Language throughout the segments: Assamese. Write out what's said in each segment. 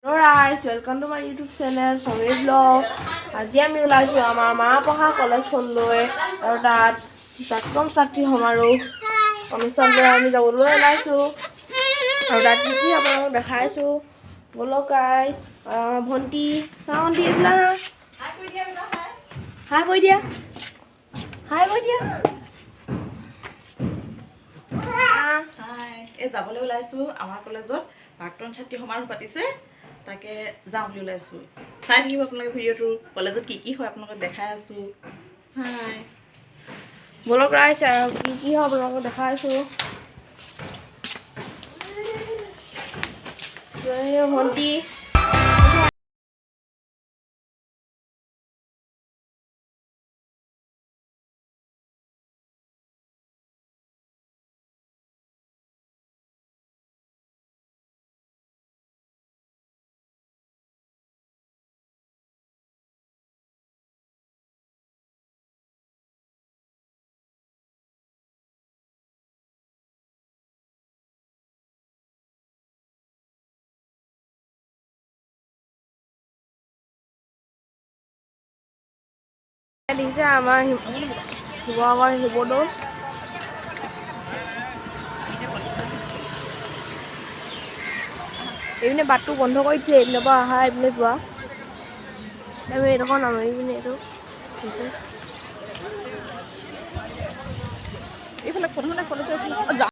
Hello guys, welcome to my YouTube channel, Samir Vlog. আজি আমি ওলাইছোঁ আমাৰ মা পঢ়া কলেজখনলৈ আৰু তাত প্ৰাক্তন ছাত্ৰী সমাৰোহ অনুষ্ঠানলৈ আমি যাবলৈ ওলাইছোঁ আৰু তাত কি আপোনালোকক দেখাইছোঁ। ব'লক গাইজ। ভণ্টি ভণ্টি এইবিলাক হাই কৈ দিয়া এই যাবলৈ ওলাইছোঁ আমাৰ কলেজত প্ৰাক্তন ছাত্ৰী সমাৰোহ পাতিছে, তাকে যাওঁ বুলি ওলাইছোঁ। চাই থাকিব আপোনালোকে ভিডিঅ'টো, কলেজত কি কি হয় আপোনালোকক দেখাই আছোঁ। হাই ব'লক গাইজ আৰু কি হয় আপোনালোকক দেখাইছোঁ। ভণ্টি দেখিছে আমাৰ শিৱসাগৰ শিৱদৌল। এইপিনে বাটটো বন্ধ কৰি দিছে, এইপিনৰ পৰা অহা এইপিনে যোৱা। আমি এইডোখৰ নামি পিনে এইটো এইফালে প্ৰথমতে কলেজৰ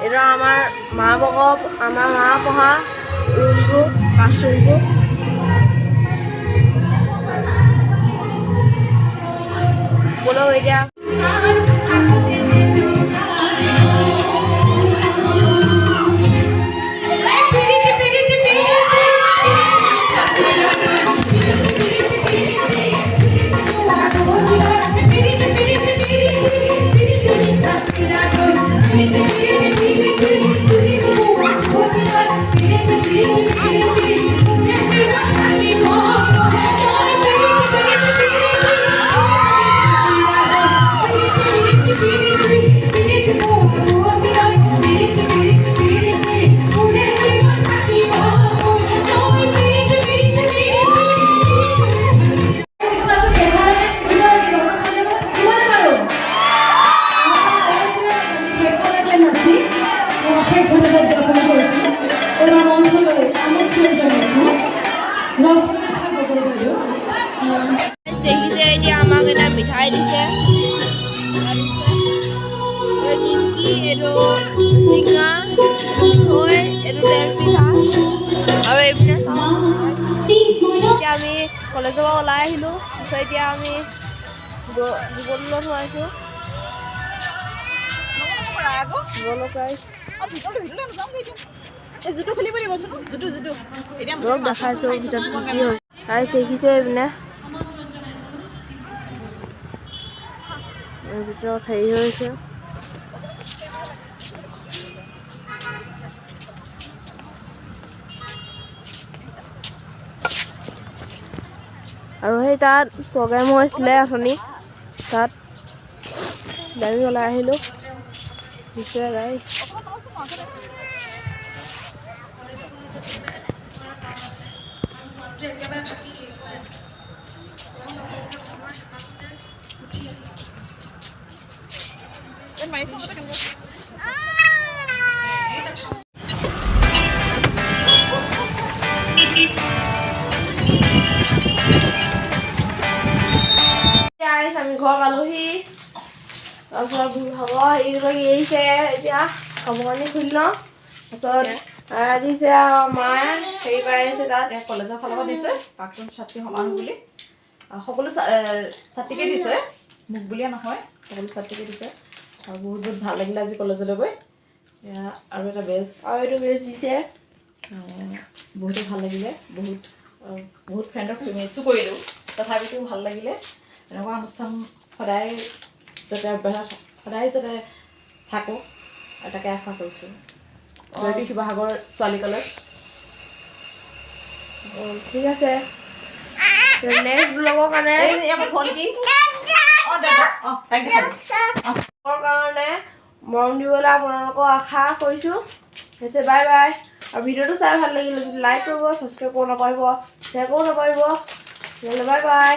এইটো আমাৰ মা পঢ়া ৰুমটো, ক্লাছৰুমটো। ব'লক এতিয়া দেখিছে এতিয়া আমাক এটা মিঠাই দিছে, নিমকি, এইটো চিঙা, মিঠৈ, এইটো তেল পিঠা আৰু এইপিনে চাওঁ এতিয়া আমি কলেজৰ পৰা ওলাই আহিলোঁ তাৰপিছত এতিয়া আমি জীৱনত সোমাইছোঁ জুতো খুলিব লাগিবচোন জুতো এতিয়া দেখাইছোঁ ভিতৰত কি হয় দেখিছে এইপিনে ভিতৰত হেৰি হৈছে আৰু সেই তাত প্ৰগ্ৰেম হৈছিলে অথনি তাত আমি ওলাই আহিলোঁ আমি ঘৰ পালোহি তাৰপিছত হ'ব হেৰি আহিছে এতিয়া কাপোৰ কানি খুলি লওঁ তাৰপিছত দিছে মায়ে হেৰি পাই আহিছে তাত কলেজৰ ফালৰ পৰা দিছে প্ৰাক্তন ছাত্ৰী সমাৰোহ বুলি সকলো ছাত্ৰীকে দিছে মোক বুলিয়ে নহয় সকলো ছাত্ৰীকে দিছে আৰু বহুত ভাল লাগিলে আজি কলেজলৈ গৈ এয়া আৰু এটা বেজ দিছে বহুতেই ভাল লাগিলে বহুত ফ্ৰেণ্ডক মিছো কৰিলোঁ তথাপিতো ভাল লাগিলে এনেকুৱা অনুষ্ঠান সদায় যাতে থাকোঁ আৰু তাকে আশা কৰিছোঁ জয়দী শিৱসাগৰ ছোৱালী কলেজ ঠিক আছে নেক্সট ব্লগৰ কাৰণে কাৰণে মৰম দিবলৈ আপোনালোকক আশা কৰিছোঁ হৈছে বাই বাই আৰু ভিডিঅ'টো চাই ভাল লাগিলে যদি লাইক কৰিব ছাবস্ক্ৰাইব কৰিব নপাৰিব শ্বেয়াৰ কৰিব নপাৰিব তেতিয়াহ'লে বাই বাই